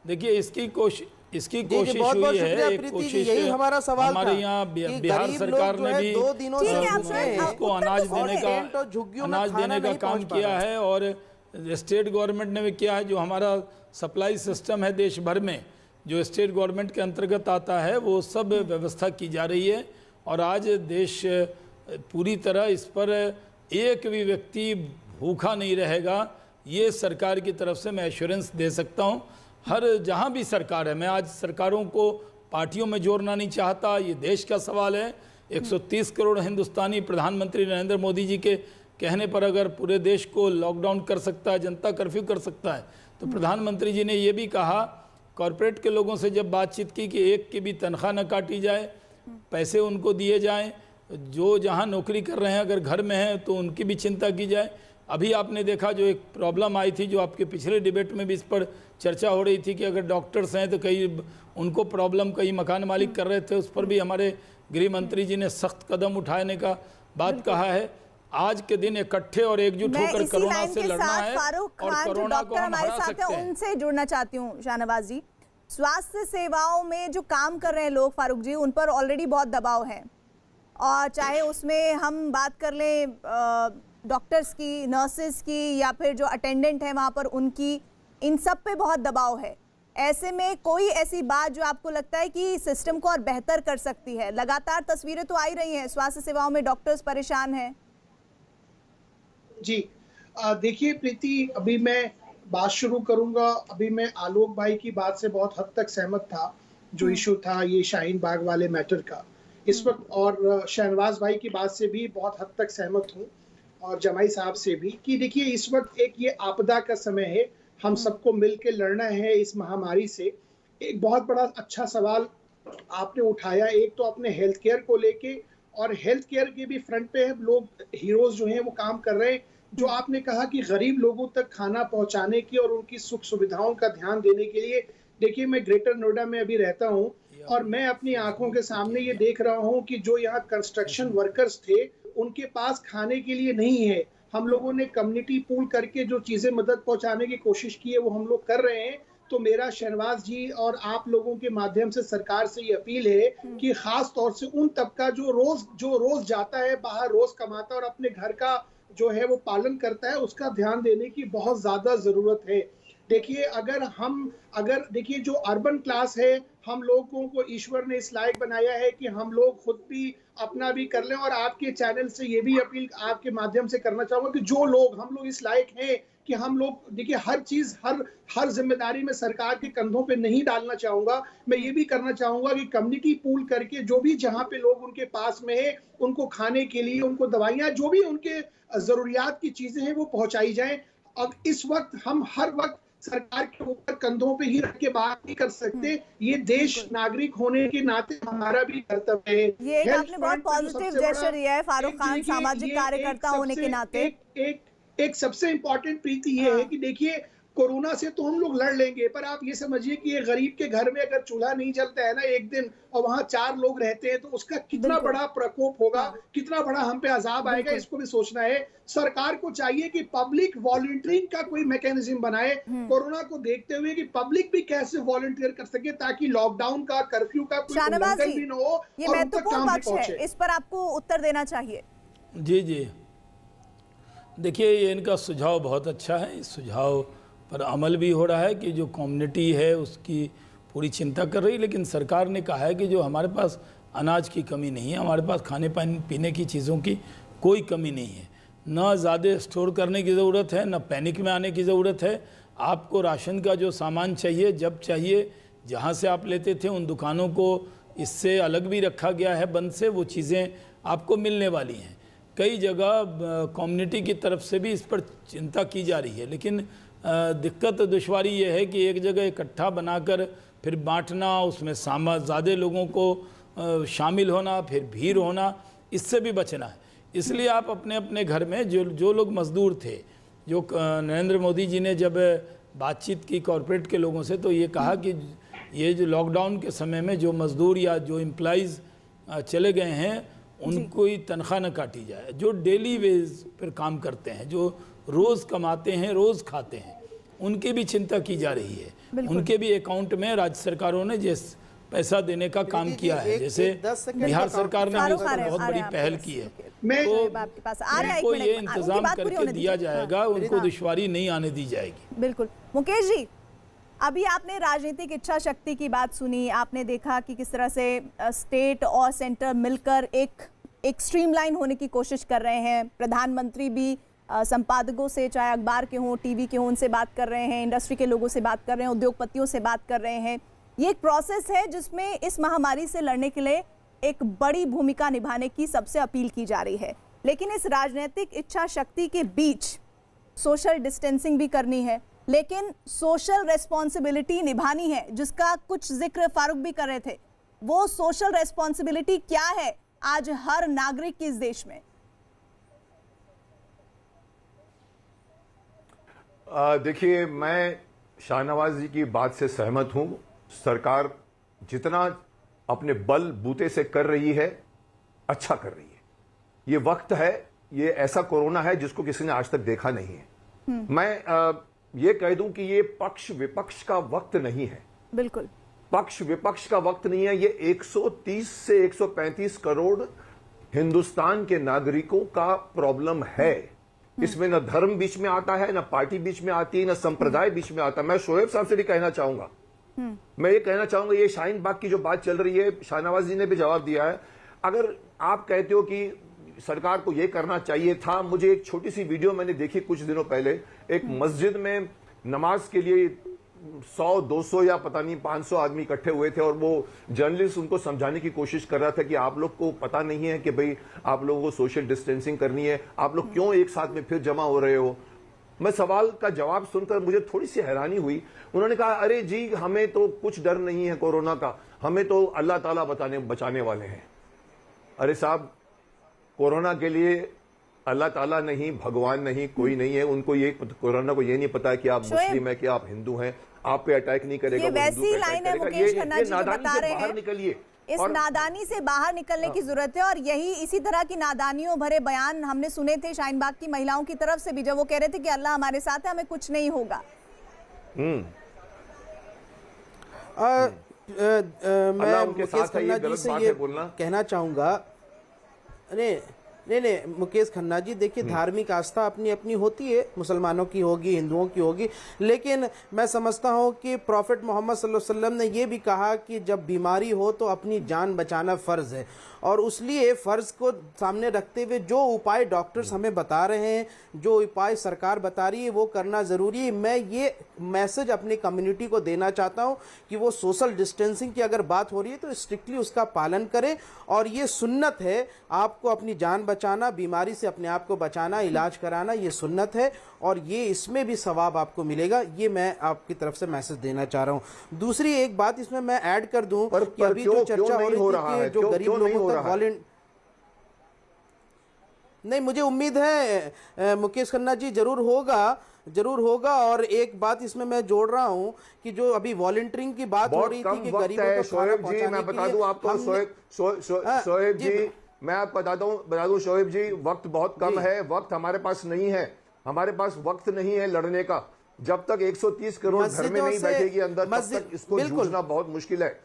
देखिए इसकी कोशिश हुई है। एक कोशिश यही हमारा सवाल हमारे यहाँ बिहार सरकार ने भी उसको अनाज देने का काम किया है और स्टेट गवर्नमेंट ने भी किया है। जो हमारा सप्लाई सिस्टम है देश भर में, जो स्टेट गवर्नमेंट के अंतर्गत आता है वो सब व्यवस्था की जा रही है। और आज देश पूरी तरह इस पर एक भी व्यक्ति भूखा नहीं रहेगा, ये सरकार की तरफ से मैं एश्योरेंस दे सकता हूँ। हर जहाँ भी सरकार है, मैं आज सरकारों को पार्टियों में जोड़ना नहीं चाहता, ये देश का सवाल है। 130 करोड़ हिंदुस्तानी प्रधानमंत्री नरेंद्र मोदी जी के कहने पर अगर पूरे देश को लॉकडाउन कर सकता है, जनता कर्फ्यू कर सकता है, तो प्रधानमंत्री जी ने ये भी कहा, कॉरपोरेट के लोगों से जब बातचीत की कि एक की भी तनख्वाह न काटी जाए, पैसे उनको दिए जाएं, जो जहां नौकरी कर रहे हैं अगर घर में हैं तो उनकी भी चिंता की जाए। अभी आपने देखा जो एक प्रॉब्लम आई थी, जो आपके पिछले डिबेट में भी इस पर चर्चा हो रही थी कि अगर डॉक्टर्स हैं तो कई उनको प्रॉब्लम कई मकान मालिक कर रहे थे, उस पर भी हमारे गृह मंत्री जी ने सख्त कदम उठाने का बात कहा है। आज के दिन इकट्ठे और एकजुट होकर कोरोना से लड़ना है और कोरोना को हम हरा सकते हैं। उनसे जुड़ना चाहती हूँ शाहनवाज जी। स्वास्थ्य सेवाओं में जो काम कर रहे हैं लोग फारूक जी, उन पर ऑलरेडी बहुत दबाव है, और चाहे उसमें हम बात कर लें डॉक्टर्स की, नर्सेस की, या फिर जो अटेंडेंट है वहाँ पर उनकी, इन सब पे बहुत दबाव है। ऐसे में कोई ऐसी बात जो आपको लगता है कि सिस्टम को और बेहतर कर सकती है? लगातार तस्वीरें तो आ ही रही हैं, स्वास्थ्य सेवाओं में डॉक्टर्स परेशान हैं। जी देखिए प्रीति, अभी मैं बात शुरू करूंगा। अभी मैं आलोक भाई की बात से बहुत हद तक सहमत था, जो इशू था ये शाहीन बाग वाले मैटर का इस वक्त, और शहनवाज भाई की बात से भी बहुत हद तक सहमत हूँ, और जमाई साहब से भी, कि देखिए इस वक्त एक ये आपदा का समय है, हम सबको मिलकर लड़ना है इस महामारी से। एक बहुत बड़ा अच्छा सवाल आपने उठाया, एक तो अपने हेल्थ केयर को लेके, और हेल्थ केयर के भी फ्रंट पे लोग हीरोज जो हैं वो काम कर रहे हैं। जो आपने कहा कि गरीब लोगों तक खाना पहुंचाने की और उनकी सुख सुविधाओं का ध्यान देने के लिए, देखिए मैं ग्रेटर नोएडा में अभी रहता हूं, और मैं अपनी आंखों के सामने ये देख रहा हूं कि जो यहाँ कंस्ट्रक्शन वर्कर्स थे उनके पास खाने के लिए नहीं है। हम लोगों ने कम्युनिटी पूल करके जो चीजें मदद पहुंचाने की कोशिश की है वो हम लोग कर रहे हैं। तो मेरा शहनवाज जी और आप लोगों के माध्यम से सरकार से ये अपील है कि खास तौर से उन तबका जो रोज जाता है बाहर, रोज कमाता है और अपने घर का जो है वो पालन करता है, उसका ध्यान देने की बहुत ज्यादा जरूरत है। देखिए अगर देखिए जो अर्बन क्लास है, हम लोगों को ईश्वर ने इस लायक बनाया है कि हम लोग खुद भी अपना भी कर लें, और आपके चैनल से ये भी अपील आपके माध्यम से करना चाहूंगा कि जो लोग हम लोग इस लायक हैं कि हम लोग, देखिए हर चीज हर जिम्मेदारी में सरकार के कंधों पे नहीं डालना चाहूंगा। मैं ये भी करना चाहूंगा कि कम्युनिटी पूल करके जो भी जहाँ पे लोग उनके पास में है, उनको खाने के लिए, उनको दवाइयाँ, जो भी उनके जरूरियात की चीजें हैं वो पहुंचाई जाए। अब इस वक्त हम हर वक्त सरकार के ऊपर कंधों पे ही रख के बात नहीं कर सकते, ये देश नागरिक होने के नाते हमारा भी कर्तव्य है। ये आपने बहुत पॉजिटिव जेस्चर दिया है फारूक खान, सामाजिक कार्यकर्ता होने के नाते। एक सबसे इम्पोर्टेंट प्रीति ये है कि देखिए कोरोना से तो हम लोग लड़ लेंगे, पर आप ये समझिए कि ये गरीब के घर में अगर चूल्हा नहीं जलता है ना एक दिन, और वहाँ 4 लोग रहते हैं, तो उसका कितना बड़ा प्रकोप होगा, कितना बड़ा हम पे अजाब आएगा, इसको भी सोचना है। सरकार को चाहिए कि पब्लिक वॉलंटियरिंग का कोई मैकेनिज्म बनाए कोरोना को देखते हुए, कि पब्लिक भी कैसे वॉलंटियर कर सके ताकि लॉकडाउन का, कर्फ्यू का कोई उल्लंघन भी न हो ये और महत्वपूर्ण पक्ष है, इस पर आपको उत्तर देना चाहिए। जी देखिए, ये इनका सुझाव बहुत अच्छा है। इस सुझाव पर अमल भी हो रहा है कि जो कम्युनिटी है उसकी पूरी चिंता कर रही है, लेकिन सरकार ने कहा है कि जो हमारे पास अनाज की कमी नहीं है, हमारे पास खाने पीने की चीज़ों की कोई कमी नहीं है, ना ज़्यादा स्टोर करने की ज़रूरत है, ना पैनिक में आने की ज़रूरत है। आपको राशन का जो सामान चाहिए, जब चाहिए, जहाँ से आप लेते थे उन दुकानों को इससे अलग भी रखा गया है बंद से, वो चीज़ें आपको मिलने वाली हैं। कई जगह कम्युनिटी की तरफ से भी इस पर चिंता की जा रही है, लेकिन दिक्कत दुश्वारी ये है कि एक जगह इकट्ठा बनाकर फिर बांटना, उसमें ज़्यादा लोगों को शामिल होना, फिर भीड़ होना, इससे भी बचना है। इसलिए आप अपने अपने घर में जो लोग मज़दूर थे, जो नरेंद्र मोदी जी ने जब बातचीत की कॉरपोरेट के लोगों से, तो ये कहा कि ये जो लॉकडाउन के समय में जो मज़दूर या जो एम्प्लॉइज़ चले गए हैं उनको ही तनख्वाह न काटी जाए, जो डेली वेज पर काम करते हैं, जो रोज़ कमाते हैं, रोज़ खाते हैं, उनकी भी चिंता की जा रही है। उनके भी अकाउंट में राज्य सरकारों ने जिस पैसा देने का काम किया है, जैसे बिहार सरकार ने उस पर बहुत बड़ी पहल की है, तो उनको ये इंतजाम करके दिया जाएगा, उनको दुश्वारी नहीं आने दी जाएगी। बिल्कुल। मुकेश जी, अभी आपने राजनीतिक इच्छा शक्ति की बात सुनी, आपने देखा कि किस तरह से स्टेट और सेंटर मिलकर एक स्ट्रीमलाइन होने की कोशिश कर रहे हैं। प्रधानमंत्री भी संपादकों से, चाहे अखबार के हों, टीवी के हों, उनसे बात कर रहे हैं, इंडस्ट्री के लोगों से बात कर रहे हैं, उद्योगपतियों से बात कर रहे हैं। ये एक प्रोसेस है जिसमें इस महामारी से लड़ने के लिए एक बड़ी भूमिका निभाने की सबसे अपील की जा रही है। लेकिन इस राजनीतिक इच्छा शक्ति के बीच सोशल डिस्टेंसिंग भी करनी है, लेकिन सोशल रेस्पॉन्सिबिलिटी निभानी है, जिसका कुछ जिक्र फारूक भी कर रहे थे। वो सोशल रेस्पॉन्सिबिलिटी क्या है आज हर नागरिक की इस देश में? देखिए, मैं शाहनवाज जी की बात से सहमत हूं। सरकार जितना अपने बल बूते से कर रही है, अच्छा कर रही है। ये वक्त है, ये ऐसा कोरोना है जिसको किसी ने आज तक देखा नहीं है। मैं ये कह दूं कि ये पक्ष विपक्ष का वक्त नहीं है। बिल्कुल पक्ष विपक्ष का वक्त नहीं है। ये 130 से 135 करोड़ हिंदुस्तान के नागरिकों का प्रॉब्लम है। इसमें न धर्म बीच में आता है, न पार्टी बीच में आती है, न संप्रदाय बीच में आता है। मैं शोएब साहब से भी कहना चाहूंगा, मैं ये कहना चाहूंगा, ये शाहीन बाग की जो बात चल रही है, शाहनवाज जी ने भी जवाब दिया है। अगर आप कहते हो कि सरकार को ये करना चाहिए था, मुझे एक छोटी सी वीडियो मैंने देखी कुछ दिनों पहले। एक मस्जिद में नमाज के लिए 100, 200 या पता नहीं 500 आदमी इकट्ठे हुए थे और वो जर्नलिस्ट उनको समझाने की कोशिश कर रहा था कि आप लोग को पता नहीं है कि भाई आप लोगों को सोशल डिस्टेंसिंग करनी है, आप लोग क्यों एक साथ में फिर जमा हो रहे हो। मैं सवाल का जवाब सुनकर मुझे थोड़ी सी हैरानी हुई। उन्होंने कहा, अरे जी हमें तो कुछ डर नहीं है कोरोना का, हमें तो अल्लाह ताला बचाने वाले हैं। अरे साहब, कोरोना के लिए अल्लाह ताला नहीं, भगवान नहीं, कोई नहीं है। उनको ये कोरोना को ये नहीं पता है कि आप मुस्लिम है कि आप हिंदू हैं, आप पे अटैक नहीं करेगा। ये वैसी लाइन है मुकेश खन्ना जी जो बता रहे हैं, निकलिए, इस नादानी से बाहर निकलने की जरूरत है। और यही इसी तरह की नादानियों भरे बयान हमने सुने थे शाहीन बाग की महिलाओं की तरफ से भी, जब वो कह रहे थे कि अल्लाह हमारे साथ है, हमें कुछ नहीं होगा। मैं मुकेश खन्ना जी से ये कहना चाहूंगा, नहीं मुकेश खन्ना जी, देखिए धार्मिक आस्था अपनी अपनी होती है, मुसलमानों की होगी, हिंदुओं की होगी, लेकिन मैं समझता हूं कि प्रॉफिट मोहम्मद सल्लल्लाहु अलैहि वसल्लम ने यह भी कहा कि जब बीमारी हो तो अपनी जान बचाना फ़र्ज़ है। और उसलिए फ़र्ज़ को सामने रखते हुए जो उपाय डॉक्टर्स हमें बता रहे हैं, जो उपाय सरकार बता रही है, वो करना ज़रूरी है। मैं ये मैसेज अपनी कम्युनिटी को देना चाहता हूँ कि वो सोशल डिस्टेंसिंग की अगर बात हो रही है तो स्ट्रिक्टली उसका पालन करें। और ये सुन्नत है, आपको अपनी जान बचाना, बीमारी से अपने आप को बचाना, इलाज कराना, ये सुन्नत है और ये इसमें भी सवाब आपको मिलेगा। ये मैं आपकी तरफ से मैसेज देना चाह रहा हूँ। दूसरी एक बात इसमें मैं ऐड कर दूं कि अभी जो चर्चा हो रही थी कि जो गरीब लोगों तक नहीं, मुझे उम्मीद है मुकेश खन्ना जी जरूर होगा। और एक बात इसमें मैं जोड़ रहा हूं कि जो अभी वॉलंटियरिंग की बात हो रही थी कि गरीबों को खाना पहुंचाने के लिए, मैं बता दूं आपको शोएब जी, मैं आपको बता दूं शोएब जी, वक्त बहुत कम है, वक्त हमारे पास नहीं है, हमारे पास वक्त नहीं है लड़ने का। जब तक 130 करोड़ घर में नहीं बैठेगी अंदर, तब तक इसको जूझना बहुत मुश्किल है।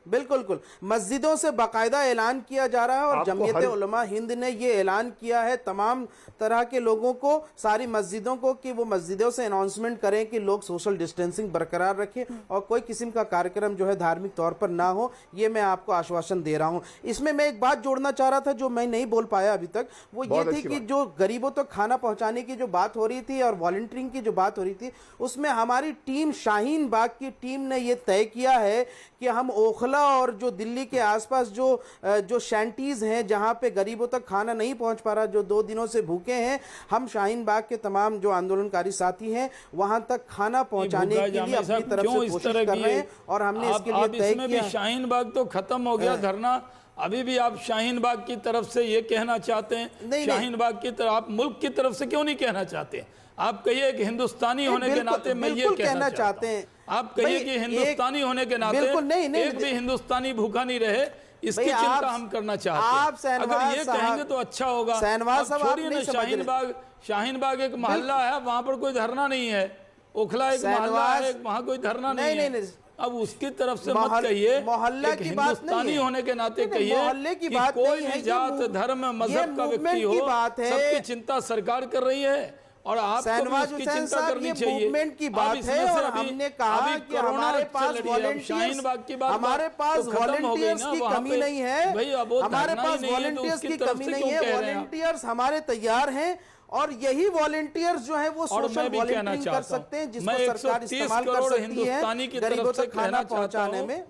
बिल्कुल, मस्जिदों से बाकायदा ऐलान किया जा रहा है और जमीयत उलमा हिंद ने ये ऐलान किया है तमाम तरह के लोगों को, सारी मस्जिदों को, कि वो मस्जिदों से अनाउंसमेंट करें कि लोग सोशल डिस्टेंसिंग बरकरार रखें और कोई किस्म का कार्यक्रम जो है धार्मिक तौर पर ना हो। ये मैं आपको आश्वासन दे रहा हूं। इसमें मैं एक बात जोड़ना चाह रहा था जो मैं नहीं बोल पाया अभी तक, वो ये थी कि जो गरीबों तक खाना पहुंचाने की जो बात हो रही थी और वॉलंटियरिंग की जो बात हो रही थी, उसमें हमारी टीम, शाहीन बाग की टीम ने यह तय किया है कि हम ओखला और जो दिल्ली के आसपास जो शैंटीज हैं जहां पे गरीबों तक खाना नहीं पहुंच पा रहा, जो 2 दिनों से भूखे हैं, हम शाहीन बाग के तमाम जो आंदोलनकारी साथी हैं वहां तक खाना पहुंचाने के लिए अपनी तरफ से कोशिश कर रहे हैं और हमने इसके लिए तय किया। शाहीन बाग तो खत्म हो गया धरना, अभी भी आप शाहीन बाग की तरफ से ये कहना चाहते हैं? शाहीन बाग की तरफ, आप मुल्क की तरफ से क्यों नहीं कहना चाहते? आप कहिए कि हिंदुस्तानी होने के नाते मैं ये कहना चाहता हूं, आप कहिए कि हिंदुस्तानी होने के नाते एक भी हिंदुस्तानी भूखा नहीं रहे, इसकी चिंता हम करना चाहते हैं। अगर ये कहेंगे तो अच्छा होगा। छोड़िए ना, शाहीन बाग एक मोहल्ला है, वहां पर कोई धरना नहीं है। ओखला एक मोहल्ला है, वहां कोई धरना नहीं है। अब उसकी तरफ से मत कहिए, मोहल्ला की हिंदुस्तानी होने के नाते कहिए मोहल्ले की बात कोई भी जात, धर्म, मजहब का व्यक्ति हो, सबकी चिंता सरकार कर रही है। और आपको भी शहनवाज उसकी हुसैन चिंता साहब, करनी ये चाहिए। मूवमेंट की अब बात इसमें है से और अभी- हमने कहा अभी कि कोरोना हमारे चल पास रही है। अब शाहीन बाग की बात हमारे पास तो खत्म हो गई वॉलंटियर्स ना, की वहाँ कमी पे। नहीं है, भाई अब वो हमारे धरना ही पास नहीं है, तो वॉलंटियर्स उसकी की तरफ कमी से नहीं क्यों है। कह रहे हैं आप? वॉलंटियर्स हमारे तैयार हैं और यही वॉलंटियर्स जो है वो और सोशल मैं भी कहना वॉलंटियरिंग कर चाहता सकते हैं, हूं, जिसको मैं सरकार 130 इस्तेमाल कर करोड़ सकती हिंदुस्तानी है की गरीबों तरफ से तक खाना कहना चाहता पहुंचाने हूं, में।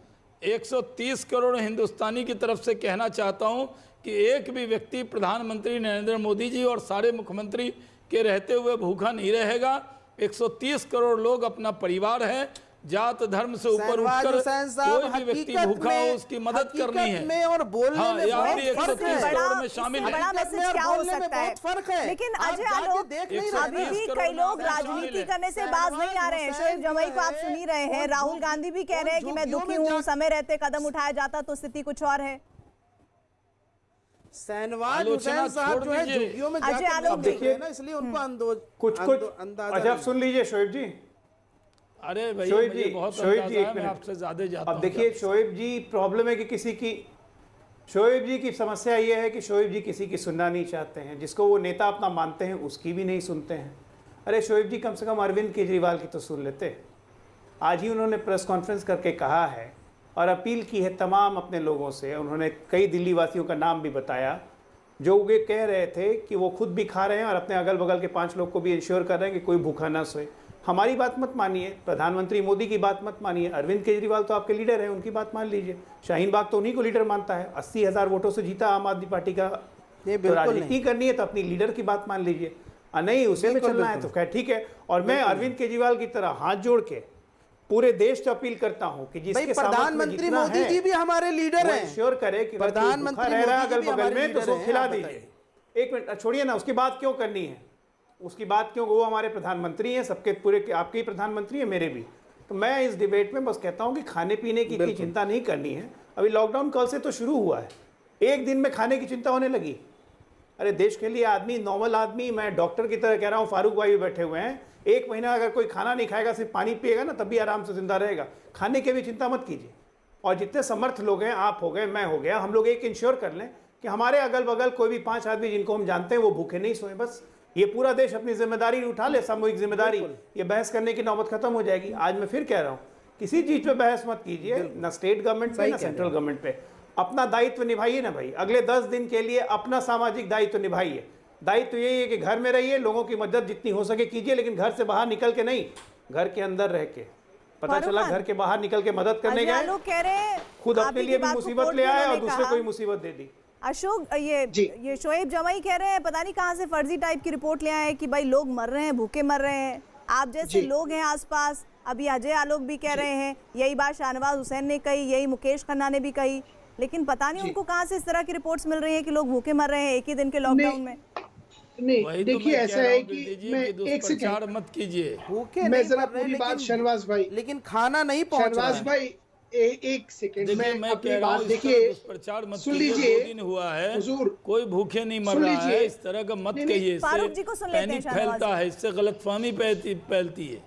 130 करोड़ हिंदुस्तानी की तरफ से कहना चाहता हूं कि एक भी व्यक्ति प्रधानमंत्री नरेंद्र मोदी जी और सारे मुख्यमंत्री के रहते हुए भूखा नहीं रहेगा। 130 करोड़ लोग अपना परिवार है, जात धर्म से ऊपर शहनवाज उठकर हुसैन साहब, कोई भी व्यक्ति हकीकत भूखा हो में- उसकी मदद करनी हकीकत है। में और बोलने हाँ, में ये आप बहुत भी फर्क 130 है। करोड़ में शामिल इससे है। बड़ा हकीकत में मैसेज और क्या हो बोलने में सकता है? बहुत फर्क है। लेकिन आप अजय जाके आलोक, देख नहीं अभी रहे। भी 130 कई लोग करोड़ राजनीति है। करने से बाज नहीं आ रहे हैं। शोएब जमई को आप सुन ही रहे हैं, राहुल गांधी भी कह रहे हैं कि मैं दुखी हूँ, समय रहते कदम उठाया जाता तो स्थिति कुछ और है। शहनवाज आलोचना हुसैन साहब छोड़ जो है दीजिए। झुग्गियों में अजय जाके आलोक नहीं देख रहे हैं ना, इसलिए उनको कुछ अंदाजा अच्छा, आप नहीं। सुन लीजिए शोएब जी। अरे भाई शोएब मुझे जी, बहुत शोएब जी, अंदाजा एक है, मैं मिनट। आपसे ज्यादा जाता अब हूं। देखिए शोएब जी, प्रॉब्लम है कि शोएब जी की समस्या ये है कि शोएब जी किसी की सुनना नहीं चाहते हैं, जिसको वो नेता अपना मानते हैं उसकी भी नहीं सुनते हैं। अरे शोएब जी, कम से कम अरविंद केजरीवाल की तो सुन लेते। आज ही उन्होंने प्रेस कॉन्फ्रेंस करके कहा है और अपील की है तमाम अपने लोगों से। उन्होंने कई दिल्ली वासियों का नाम भी बताया जो वे कह रहे थे कि वो खुद भी खा रहे हैं और अपने अगल बगल के 5 लोग को भी इंश्योर कर रहे हैं कि कोई भूखा ना सोए। हमारी बात मत मानिए, प्रधानमंत्री मोदी की बात मत मानिए, अरविंद केजरीवाल तो आपके लीडर हैं, उनकी बात मान लीजिए। शाहीन बाग तो उन्हीं को लीडर मानता है, 80,000 वोटों से जीता आम आदमी पार्टी का। नहीं, तो बिल्कुल राजनीति नहीं। करनी है तो अपनी लीडर की बात मान लीजिए, नहीं उसे में चलना है तो खैर ठीक है। और मैं अरविंद केजरीवाल की तरह हाथ जोड़ के पूरे देश से अपील करता हूं कि भाई जिसके प्रधानमंत्री मोदी जी भी हमारे लीडर हैं। इंश्योर करे कि प्रधानमंत्री रह रहा है मोदी जी अगल भी बगल हमारे में तो लीडर उसको हैं, खिला आप दीजिए। बताइए। एक मिनट छोड़िए ना, उसकी बात क्यों करनी है? उसकी बात क्यों? वो हमारे प्रधानमंत्री हैं, सबके पूरे आपके ही प्रधानमंत्री हैं, मेरे भी। तो मैं इस डिबेट में बस कहता हूं कि खाने पीने की इतनी चिंता नहीं करनी है। अभी लॉकडाउन कल से तो शुरू हुआ है, एक दिन में खाने की चिंता होने लगी। अरे देश के लिए आदमी, नॉर्मल आदमी, मैं डॉक्टर की तरह कह रहा हूँ, फारूक भाई भी बैठे हुए हैं, 1 महीना अगर कोई खाना नहीं खाएगा, सिर्फ पानी पिएगा ना, तब भी आराम से जिंदा रहेगा। खाने की भी चिंता मत कीजिए। और जितने समर्थ लोग हैं, आप हो गए, मैं हो गया, हम लोग एक इंश्योर कर लें कि हमारे अगल बगल कोई भी 5 आदमी जिनको हम जानते हैं वो भूखे नहीं सोए। बस ये पूरा देश अपनी जिम्मेदारी उठा ले, सामूहिक जिम्मेदारी, ये बहस करने की नौबत खत्म हो जाएगी। आज मैं फिर कह रहा हूँ, किसी चीज पे बहस मत कीजिए, ना स्टेट गवर्नमेंट पे ना सेंट्रल गवर्नमेंट पे। अपना दायित्व निभाइए ना भाई, अगले 10 दिन के लिए अपना सामाजिक दायित्व निभाइए। दायित्व यही है कि घर में रहिए, लोगों की मदद जितनी हो सके कीजिए, लेकिन घर से बाहर निकल के नहीं, घर के अंदर रह के। पता फारूक चला खान, घर के बाहर निकल के मदद करने अजय गए, आलोक कह रहे हैं खुद आप अपने ही लिए की भी बात को मुसीबत कोर्ट ले में आए और उन्होंने दूसरे कहा। को भी मुसीबत दे दी। अशोक, जी। ये शोएब जमई कह रहे हैं पता नहीं कहाँ से फर्जी टाइप की रिपोर्ट ले आए हैं कि भाई लोग मर रहे हैं, भूखे मर रहे हैं, आप जैसे जी। लोग हैं आसपास। अभी अजय आलोक भी कह रहे हैं, यही बात शाहनवाज हुसैन ने कही, यही मुकेश खन्ना ने भी कही, लेकिन पता नहीं उनको कहाँ से इस तरह की रिपोर्ट्स मिल रही हैं कि लोग भूखे मर रहे हैं एक ही दिन के लॉकडाउन में। नहीं, वही तो देखिए मैं ऐसा कह रहा है हूं, कि दीजिए मैं कि एक दुष्प्रचार सेकंड, मत कीजिए। भूखे मैं नहीं जरा मर रहे, पूरी बात लेकिन- शहनवाज भाई, लेकिन खाना नहीं पहुंच रहा शहनवाज है। भाई एक सेकंड, देखिए मैं मैं अपनी कह रहा बात हूँ, इस तरह देखिए, दुष्प्रचार मत सुन कीजिए। लीजिए 2 दिन हुआ है, हुजूर, कोई भूखे नहीं मर सुन रहा है, लीजिए। इस तरह का मत नहीं, नहीं, कहिए, फारूक जी को इससे सुन लेते हैं पैनिक शाहनवाज। फैलता है, इससे गलतफहमी फैलती है।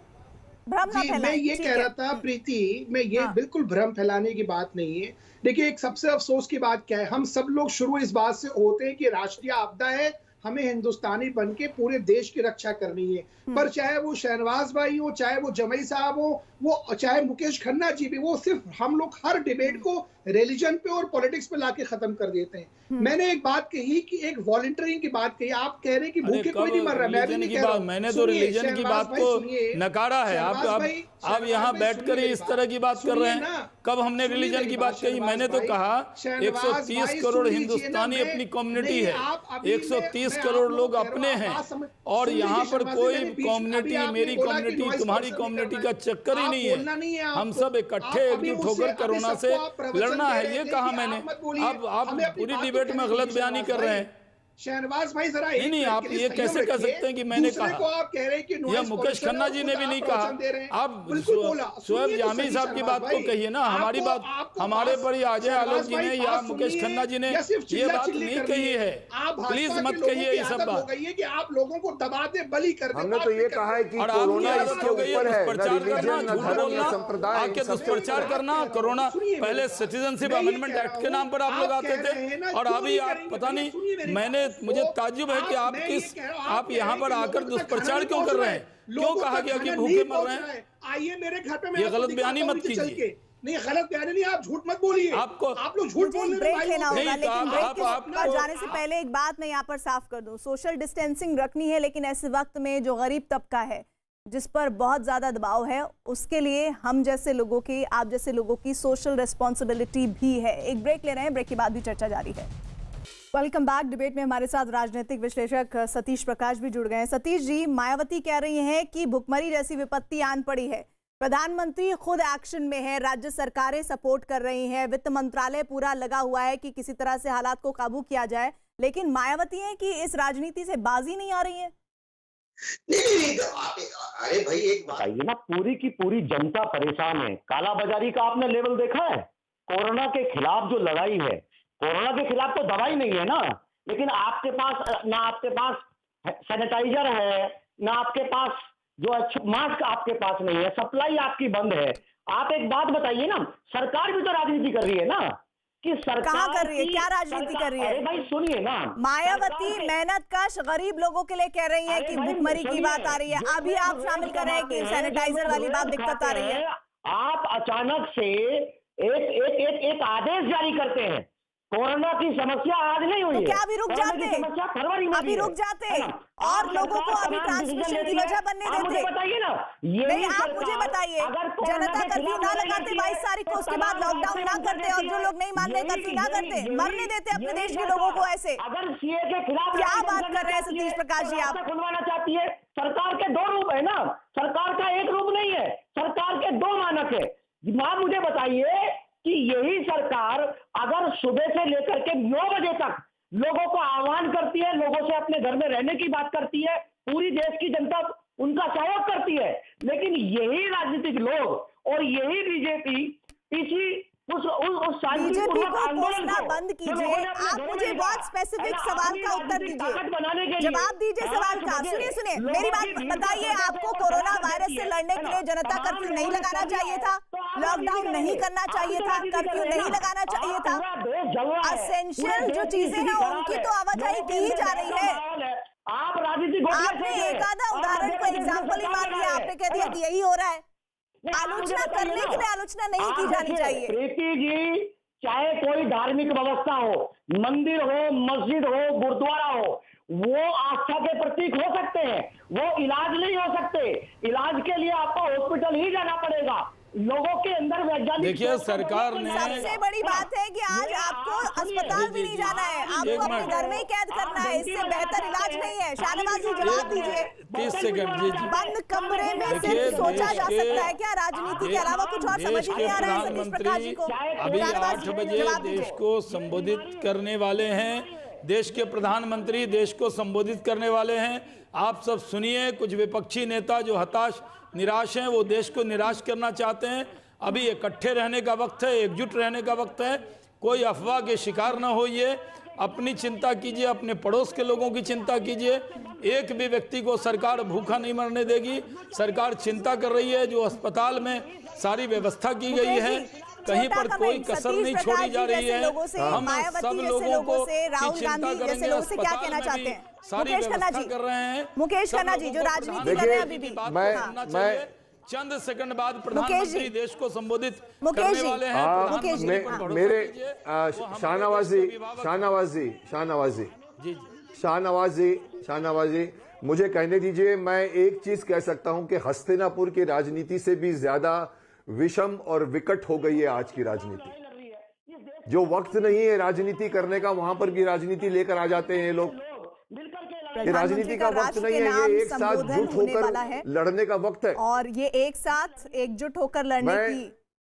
भ्रम ना जी, मैं फैलाएं, ये ठीक कह है। रहा था प्रीति, मैं ये हाँ। बिल्कुल भ्रम फैलाने की बात नहीं है। देखिए एक सबसे अफसोस की बात क्या है, हम सब लोग शुरू इस बात से होते हैं कि राष्ट्रीय आपदा है, हमें हिंदुस्तानी बन के पूरे देश की रक्षा करनी है। पर चाहे वो शहनवाज भाई हो, चाहे वो जमई साहब हो, वो चाहे मुकेश खन्ना जी भी, वो सिर्फ हम लोग हर डिबेट को रिलीजन पे और पॉलिटिक्स पे लाके खत्म कर देते हैं। मैंने एक बात कही कि एक वॉलंटियरिंग की बात कही, आप कह रहे हैं कि अरे भूखे कोई नहीं मर रहा, मैं भी रिलीजन नहीं की कह रहा बात, हूं। मैंने तो सुनिए, रिलीजन की शहनवाज बात भाई, को सुनिए। नकारा है। आप शहनवाज भाई, यहाँ भाई, बैठ कर सुनिए इस मेरी तरह की बात कर रहे सुनिए हैं। ना। कब हमने सुनिए रिलीजन मेरी की बात कही? शहनवाज मैंने तो भाई, कहा शहनवाज 130 भाई, करोड़ सुन लीजिए ना, हिंदुस्तानी मैं- अपनी कम्युनिटी नहीं, है, आप अभी 130 मैं करोड़ आप लोग कह रहा हूं, अपने आप हैं, बात समझ- और सुन यहाँ लीजिए पर शहनवाज कोई भाई, बीच- कम्युनिटी, अभी आपने मेरी बोला कि कम्युनिटी, noise तुम्हारी person नहीं कम्युनिटी करना का चक्कर ही आप नहीं बोलना नहीं है है। आपको। हम सब इकट्ठे आप अभी एकजुट मुझसे- होकर अभी कोरोना सबको से आप प्रवचन लड़ना दे है, रहे ये थे कहा कि मैंने। आप मत बोलिए, अब आप हमें अपनी पूरी बात डिबेट कहने में दीजिए गलत बयानी शहनवाज कर रहे भाई। हैं। शहनवाज भाई जरा एक नहीं, मिनट आप के लिए ये संयम कैसे कह रखिए। सकते हैं कि मैंने दूसरे कहा? को आप कह रहे हैं कि यह noise मुकेश pollution खन्ना है, जी उसको ने भी आप नहीं कहा। प्रवचन दे रहे हैं। आप बिल्कुल बोला। शोएब सुनिए तो जामी सही साहब की शहनवाज बात को भाई। कहिए ना, हमारी बात आपको हमारे बात- बड़ी अजय शहनवाज आलोक जी भाई, ने बात या मुकेश सुनिए, खन्ना जी ने या सिर्फ ये बात चिल्ला-चिल्ली नहीं करनी कही है। आप प्लीज भाजपा मत के लोगों कहिए की ये सब आदत हो बात। गई है कि आप लोगों को दबाते बली कर दे। हमने बात तो नहीं ये करते। कहा है कि और आपकी कोरोना आदत इसके हो गई है ऊपर है, न दुष्प्रचार करना, रिलीजन, न झूठ धर्म, न बोलना, संप्रदाय, आके इन सब के दुष्प्रचार ऊपर। करना। कोरोना सुनिए मेरी पहले बात। सिटीजनशिप मैं ये अमेंडमेंट कह एक्ट रहा के हूं, नाम पर आप लोग आप आते कह रहे हैं थे, ना, और क्यों अभी नहीं आप करेंगे? पता भैया, सुनिए नहीं, मेरी मैंने मुझे ताज्जुब है कि आप मैं किस ये कह रहा हूं, आप यहाँ पर आकर दुष्प्रचार क्यों कर रहे हैं? क्यों लोगों कहा तक गया कि खाना भूखे नहीं मर रहे पहुंच हैं? आइए मेरे घर पे, मैं ये आपको गलत बयानी दिखाता हूं मत नीचे चल कीजिए। के। नहीं, गलत बयानी नहीं, आप झूठ मत बोलिए। आपको- आप लोग झूठ मुझे बोलने एक में ब्रेक माहिर लेना होते होगा, हैं। नहीं, तो लेकिन ब्रेक आप- पर जाने से पहले एक बात मैं यहाँ पर साफ कर दूं। सोशल डिस्टेंसिंग रखनी है, लेकिन ऐसे वक्त में जो गरीब तबका है जिस पर बहुत ज्यादा दबाव है, उसके लिए हम जैसे लोगों की, आप जैसे लोगों की सोशल रिस्पॉन्सिबिलिटी भी है। एक ब्रेक ले रहे हैं, ब्रेक के बाद भी चर्चा जारी है। Welcome back. डिबेट में हमारे साथ राजनीतिक विश्लेषक सतीश प्रकाश भी जुड़ गए हैं। सतीश जी, मायावती कह रही हैं कि भुखमरी जैसी विपत्ति आन पड़ी है, प्रधानमंत्री खुद एक्शन में है, राज्य सरकारें सपोर्ट कर रही हैं, वित्त मंत्रालय पूरा लगा हुआ है कि किसी तरह से हालात को काबू किया जाए, लेकिन मायावती है कि इस राजनीति से बाजी नहीं आ रही है। नहीं, अरे भाई एक बात बताइए ना, पूरी की पूरी जनता परेशान है। कालाबाजारी का आपने लेवल देखा है? कोरोना के खिलाफ जो लड़ाई है, कोरोना के खिलाफ तो दवाई नहीं है ना, लेकिन आपके पास ना, आपके पास सैनिटाइजर है ना, आपके पास जो मास्क आपके पास नहीं है, सप्लाई आपकी बंद है। आप एक बात बताइए ना, सरकार भी तो राजनीति कर रही है ना, कि सरकार कहाँ कर रही है, क्या राजनीति कर रही है? अरे भाई सुनिए ना, मायावती मेहनत कश गरीब लोगों के लिए कह रही है कि भुखमरी की बात आ रही है। अभी आप शामिल कर रहे हैं कि सैनिटाइजर वाली बात दिक्कत आ रही है। आप अचानक से एक आदेश जारी करते हैं। कोरोना की समस्या आज नहीं हुई तो है, क्या अभी रुक कोरोना की जाते? समस्या फरवरी में अभी हुई है। रुक जाते है ना? और आप लोगों को सरकार अभी तमाम ट्रांसमिशन डिसीजन की लेती वजह है। बनने आप मुझे देते। बताइए ना, नहीं, आप मुझे बताइए, जनता कर्फ्यू ना लगाते 22 तारीख को, उसके बाद लॉकडाउन ना करते, और जो लोग नहीं मान रहे कर्फ्यू ना करते, मरने देते अपने देश के लोगों को ऐसे। अगर सीए के खिलाफ क्या बात कर रहे हैं सतीश प्रकाश जी आप? खुलवाना चाहती है। सरकार के दो रूप है ना, सरकार का एक रूप नहीं है, सरकार के दो मानक है। आप मुझे बताइए कि यही सरकार अगर सुबह से लेकर के 9 बजे तक लोगों को आह्वान करती है, लोगों से अपने घर में रहने की बात करती है, पूरी देश की जनता उनका सहयोग करती है, लेकिन यही राजनीतिक लोग और यही बीजेपी इसी उस बीजेपी को पोषना बंद कीजिए। आप मुझे बहुत स्पेसिफिक सवाल का उत्तर दीजिए, जवाब दीजिए सवाल का। सुनिए मेरी बात बताइए, आपको कोरोना वायरस से लड़ने के लिए जनता कर्फ्यू नहीं लगाना चाहिए था, लॉकडाउन नहीं करना चाहिए था, कर्फ्यू नहीं लगाना चाहिए था? असेंशियल जो चीजें हैं उनकी तो आवाजाही की ही जा रही है। आप राजनीति आपने एक आधा उदाहरण को एग्जाम्पल ही मान लिया, आपने कह दिया कि यही हो रहा है। आलोचना करने के लिए आलोचना नहीं की जानी चाहिए। प्रीति जी, चाहे कोई धार्मिक व्यवस्था हो, मंदिर हो, मस्जिद हो, गुरुद्वारा हो, वो आस्था के प्रतीक हो सकते हैं, वो इलाज नहीं हो सकते। इलाज के लिए आपको हॉस्पिटल ही जाना पड़ेगा। लोगों के अंदर वैज्ञानिक, देखिए सरकार ने, सबसे बड़ी बात है कि आज आपको अस्पताल भी नहीं जाना है, आपको अपने घर में ही कैद करना है, इससे बेहतर इलाज नहीं है। शाहनवाज जी जवाब दीजिए। 30 सेकंड जी। बंद कमरे में देखिए, सिर्फ सोचा जा देश के- सकता है क्या? राजनीति के अलावा कुछ और समझ ही नहीं आ रहा है सतीश प्रकाश जी को? अभी शाहनवाज 8 जी, बजे जवाब देश दीजिए। को संबोधित करने वाले हैं। देश के प्रधानमंत्री देश को संबोधित करने वाले हैं। आप सब सुनिए। कुछ विपक्षी नेता जो हताश निराश हैं, वो देश को निराश करना चाहते हैं। अभी इकट्ठे रहने का वक्त है, एकजुट रहने का वक्त है। कोई अफवाह के शिकार न होइए, अपनी चिंता कीजिए, अपने पड़ोस के लोगों की चिंता कीजिए। एक भी व्यक्ति को सरकार भूखा नहीं मरने देगी। सरकार चिंता कर रही है, जो अस्पताल में सारी व्यवस्था की गई है, कहीं पर कोई कसर नहीं छोड़ी जा रही है। हम सब लोगों को राहुल गांधी जैसे लोगों से क्या कहना चाहते हैं? मुकेश खन्ना जी कर रहे हैं। मुकेश खन्ना जी जो राजनीति कर रहे हैं अभी भी, मैं चंद सेकंड बाद प्रधानमंत्री देश को संबोधित करने वाले हैं। मुकेश जी, मेरे शाहनवाज जी, मुझे कहने दीजिए। मैं एक चीज कह सकता हूं कि हस्तिनापुर की राजनीति से भी ज्यादा विषम और विकट हो गई है आज की राजनीति। जो वक्त नहीं है राजनीति करने का, वहां पर भी राजनीति लेकर आ जाते हैं ये लोग। ये राजनीति का वक्त नहीं है, ये एक साथ जुट होकर लड़ने का वक्त है। और ये एक साथ एकजुट होकर लड़ने की